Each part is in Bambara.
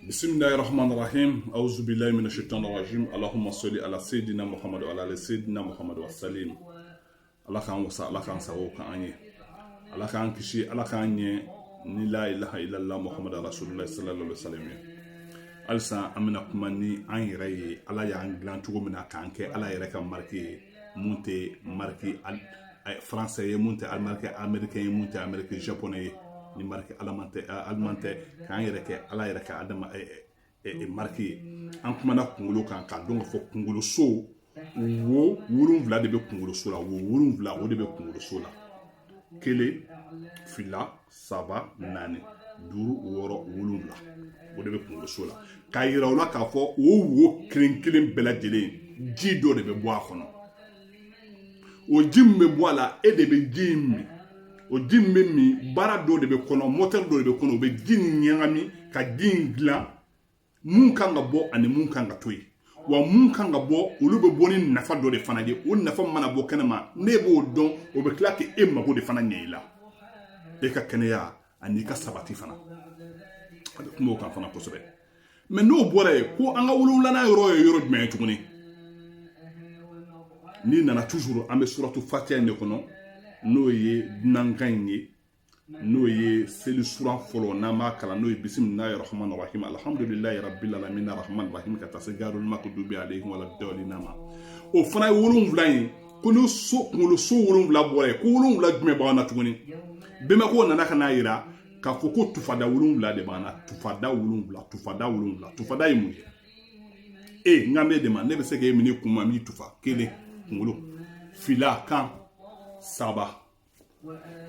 بسم الله الرحمن الرحيم أعوذ بالله من الشيطان الرجيم اللهم صل على سيدنا محمد وعلى آل سيدنا محمد وسلم الله كان وصى الله كان سوى كأني الله كان كشي الله كان ni la ilaha illallah muhammad rasulullah sallallahu alaihi wasallam alsa amina kuma ni an yɛrɛ ye ala y'an dilan cogo min na k'an kɛ ala yɛrɛ ka marque ye mun tɛ marque français ye mun tɛ marque américain ye mun tɛ américain japonais ye ni marque allemand tɛ k'an yɛrɛ kɛ ala yɛrɛ ka adama marque ye an kumana kunkolo kan ka dɔn ka fɔ kunkolo so wo wolonwula de bɛ kunkolo so la wo wolonwula o de bɛ kunkolo so la kelen fila saba naani duuru wɔɔrɔ wolonwula o de bɛ kunkolo so la k'a yira o la k'a fɔ o wo kelen kelen bɛɛ lajɛlen ji dɔ de bɛ bɔ a kɔnɔ o ji min bɛ bɔ a la e de bɛ ji in min o ji min bɛ min baara dɔ de bɛ kɔnɔ mɔtɛri dɔ de bɛ kɔnɔ o bɛ ji in ɲagami ka ji in dilan mun kan ka bɔ ani mun kan ka to yen wa mun kan ka bɔ olu bɛ bɔ ni nafa dɔ de fana ye o nafa mana bɔ kɛnɛma ne b'o dɔn o bɛ tila k'e mago de fana ɲɛ i la e ka kɛnɛya ani ka sabati fana a bɛ kuma o kan fana kosɛbɛ mɛ n'o bɔra yen ko an ka wolonwulanan yɔrɔ ye yɔrɔ jumɛn ye tuguni n'i nana toujours an bɛ suratu fatiha in de kɔnɔ n'o ye dunankan in ye n'o ye seli suran fɔlɔ n'an b'a kalan n'o ye bisimilahi rahmani rahim alhamdulilahi rabbil alamin rahmani rahim ka taa se gaarul maghdubi alayhim wala dɔɔlina ma o fana ye wolonwula ye ko ni kunkolo so wolonwula bɔra yen ko wolonwula jumɛn b'an na tuguni bɛnbako nana ka n'a yira k'a fɔ ko tufada wolonwula de b'an na tufada wolonwula tufada ye mun ye n ka mɛ de ma ne bɛ se k'e minɛ kun ma min tufa kelen kunkolo fila kan saba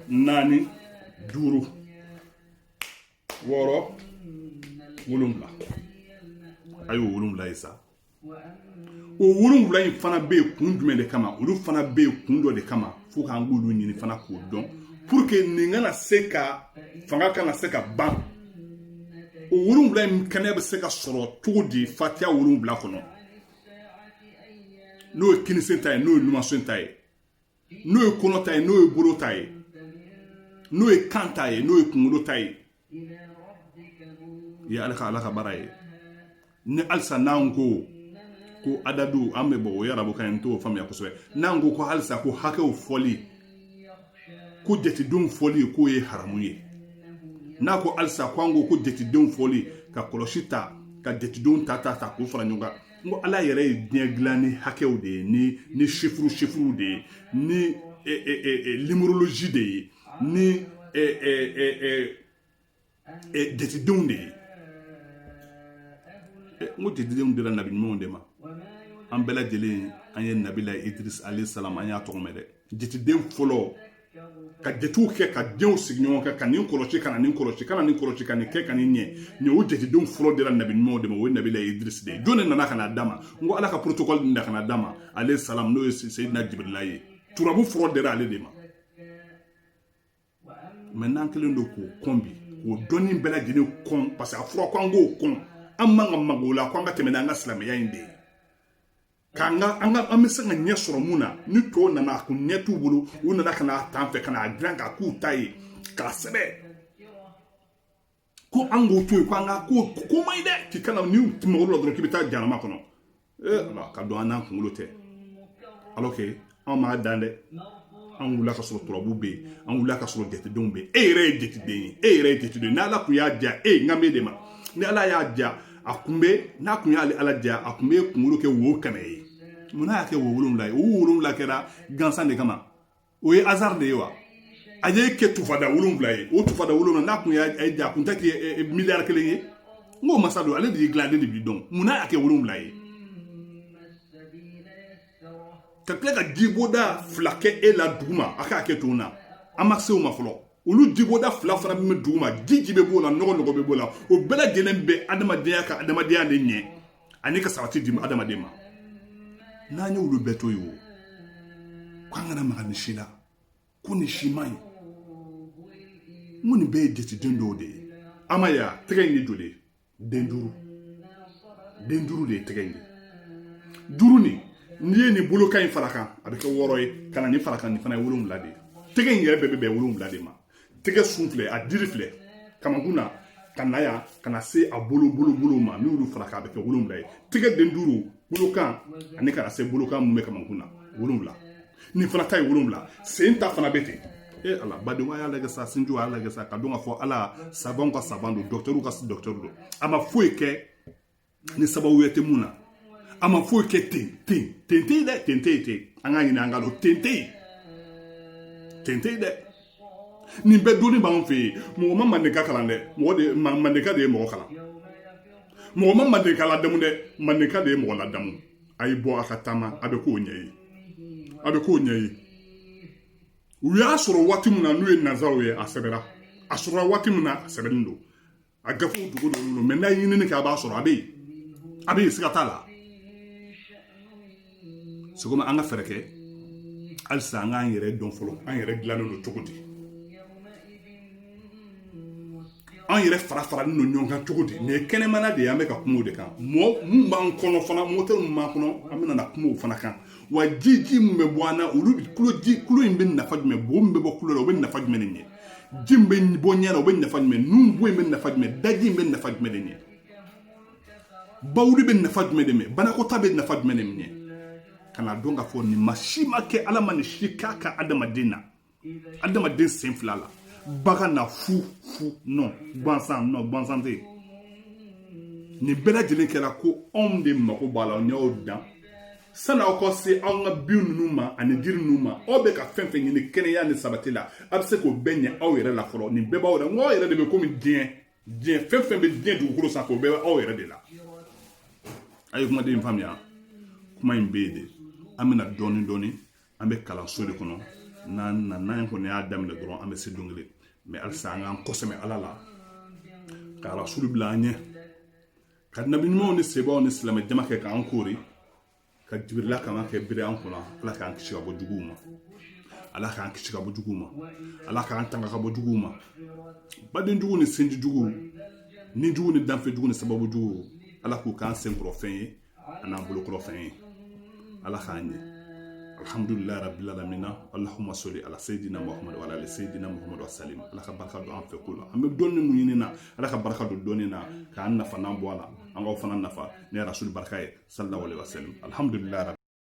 naani duuru wɔɔrɔ wolonwula a y'o wolonwula ye sa o wolonwula in fana bɛ yen kun jumɛn de kama olu fana bɛ yen kun dɔ de kama fo k'an k'olu ɲini fana k'o dɔn pour que nin kana se ka fanga kana se ka ban o wolonwula in kɛnɛ bɛ se ka sɔrɔ cogo di fatiha wolonwula kɔnɔ n'o ye kinisen ta ye n'o ye numansen ta ye n'o ye kɔnɔ ta ye n'o ye bolo ta ye n'o ye kan ta ye n'o ye kunkolo ta ye ye ala ka baara ye ni halisa n'an ko adadu an bɛ bɔ o yarabu kan n t'o faamuya kosɛbɛ n'an ko halisa ko hakɛw fɔli ko jatidenw fɔli k'o ye haramu ye n'a ko halisa ko an ko jatidenw fɔli ka kɔlɔsi ta ka jatidenw ta k'o fara ɲɔgɔn kan n ko ala yɛrɛ ye diɲɛ dilan ni hakɛw de ye ni chiffres de ye ni numérologie de ye ni jatidenw de ye n ko jatidenw dira nabi ɲumanw de ma an bɛɛ lajɛlen an ye nabila idris alayhi salam an y'a tɔgɔ mɛn dɛ jatiden fɔlɔ ka jatiw kɛ ka denw sigi ɲɔgɔn kan ka nin kɔlɔsi ka na nin kɔlɔsi ka na nin kɔlɔsi ka nin kɛ ka nin ɲɛ o jatidenw fɔlɔ dira nabi ɲumanw de ma o ye nabila idris de ye jɔn de nana ka na d'a ma n ko ala ka protocole de ka na d'a ma alayhi salam n'o ye seyidina jibrila ye turabu fɔlɔ dira ale de ma mɛ n'an kɛlen don k'o kɔn bi k'o dɔnni bɛɛ lajɛlen kɔn parce que a fɔra ko an k'o kɔn an man ka mago la ko an ka tɛmɛ n'an ka silamɛya in de ye an bɛ se ka ɲɛ sɔrɔ mun na ni tɔw nana a kun ɲɛ t'u bolo u nana ka n'a tan fɛ ka n'a dilan k'a k'u ta ye k'a sɛbɛn ko an k'o to yen ko an ka ko man ɲi dɛ k'i kana ni mago la dɔrɔn k'i bɛ taa janama kɔnɔ ala ka dɔn an n'an kunkolo tɛ alors que an m'a dan dɛ an wulila ka sɔrɔ turabu bɛ yen an wulila ka sɔrɔ jatidenw bɛ yen e yɛrɛ ye jatiden ye ni ala kun y'a diya n ka mɛ de ma ni ala y'a diya a kun bɛ n'a kun y'ale ala diya a kun bɛ kunkolo kɛ wo kɛmɛ ye mun y'a kɛ wo wolonwula ye o wolonwula kɛra gansan de kama o ye hasard de ye wa a ye kɛ tufada wolonwula ye o tufada wolonwula n'a kun y'a diya a kun tɛ kɛ miliyari kelen ye n k'o masa don ale de y'i dilan ale de b'i dɔn mun y'a kɛ wolonwula ye ka tila ka jiboda fila kɛ e la duguma a k'a kɛ to na an ma se o ma fɔlɔ olu jiboda fila fana min bɛ duguma ji bɛ b'o la nɔgɔ bɛ b'o la o bɛɛ lajɛlen bɛ adamadenya ka adamadenya de ɲɛ ani ka sabati di adamaden ma n'an ye olu bɛɛ to yen o k'an kana maga nin si la ko nin si man ɲi n ko nin bɛɛ ye jatiden dɔw de ye an ma ya tɛgɛ in ye joli ye den duuru de ye tɛgɛ in ye duuru nin n'i ye nin bolokan in fara kan a bɛ kɛ 6 ye ka na nin fara kan nin fana ye 7 de ye tɛgɛ in yɛrɛ bɛɛ bɛ bɛn 7 de ma tɛgɛ sun filɛ a diri filɛ kamakun na kana ya kana se a bolo ma mi ulu fara ka be ke wolonwula ye tigɛ den duuru bolokan ani kana se bolokan mun bɛ kamankun na wolonwula ni fana ta ye wolonwula sen ta fana bɛ ten ala badenw a y'a lajɛ sa sinju a y'a lajɛ sa ka dɔn ka fɔ ala sabanw ka saban don dɔkitɛriw ka dɔkitɛriw don a ma foyi kɛ ni sababu tɛ mun na a ma foyi kɛ ten dɛ ten an ka ɲini an ka dɔn ten dɛ nin bɛɛ donni b'an fɛ yen mɔgɔ ma mandenka kalan dɛ mandenka de ye mɔgɔ kalan mɔgɔ ma mandenka ladamu dɛ mandenka de ye mɔgɔ ladamu a y'i bɔ a ka taama a bɛ k'o ɲɛ ye u y'a sɔrɔ waati min na n'u ye nanzaraw ye a sɛbɛra a sɔrɔla waati min na a sɛbɛnnen don a gafew dugu don mɛ n'a ye ɲinini kɛ a b'a sɔrɔ a bɛ yen siga t'a la c'est comme an ka fɛɛrɛ kɛ halisa an k'an yɛrɛ dɔn fɔlɔ an yɛrɛ dilannen don cogo di an yɛrɛ fara-faralen don ɲɔgɔn kan cogo di nin kɛnɛmana de ye an bɛ ka kuma o de kan mun b'an kɔnɔ fana motɛri mun b'an kɔnɔ an bɛna na kuma o fana kan wa ji mun bɛ bɔ an na olu kulo in bɛ nafa jumɛn bo min bɛ bɔ kulo la o bɛ nafa jumɛn de ɲɛ ji min bɛ bɔ ɲɛ na o bɛ nafa jumɛn nun bo in bɛ nafa jumɛn daji in bɛ nafa jumɛn de ɲɛ bawuli bɛ nafa jumɛn de ɲɛ banakɔta bɛ nafa jumɛn de ɲɛ kana dɔn ka fɔ nin ma si ma kɛ ala ma nin si k'a ka adamaden na adamaden sen fila la bagan na fu non gansan tɛ yen nin bɛɛ lajɛlen kɛra ko anw de mako b'a la n'aw dan sani aw ka se anw ka bin ninnu ma ani jiri ninnu ma aw bɛ ka fɛn fɛn ɲini kɛnɛya ni sabati la a bɛ se k'o bɛɛ ɲɛ aw yɛrɛ la fɔlɔ nin bɛɛ b'aw yɛrɛ n ko aw yɛrɛ de bɛ komi diɲɛ fɛn fɛn bɛ diɲɛ dugukolo sanfɛ o bɛɛ bɛ aw yɛrɛ de la a ye kumaden in faamuya kuma in bɛ yen de an bɛna dɔɔni an bɛ kalanso de kɔnɔ n'an kɔni y'a daminɛ dɔrɔn an bɛ se don kelen mɛ halisa an k'an kɔsɛmɛ ala la ka rasulu bila an ɲɛ ka nabi ɲumanw ni sebaw ni silamɛ jama kɛ k'an kori ka jibirila k'an kɛ bere an kunna ala k'an kisi ka bɔ juguw ma ala k'an kisi ka bɔ juguw ma ala k'an tanga ka bɔ juguw ma baden jugu ni sinji jugu ni jugu ni danfɛ jugu ni sababu jugu ala k'u k'an senkɔrɔ fɛn ye an'an bolokɔrɔ fɛn ye ala k'an ɲɛ alhamdulillahi rabbil alamin allahumma salli ala sayidina muhammad wa ala sayidina muhammad wa sallim ala ka baraka don an fɛ ko la an bɛ dɔnni mun ɲini na ala ka baraka don dɔnni na k'an nafa n'an bɔ a la an k'aw fana nafa ne rasul baraka ye sallallahu alaihi wa sallam alhamdulillahi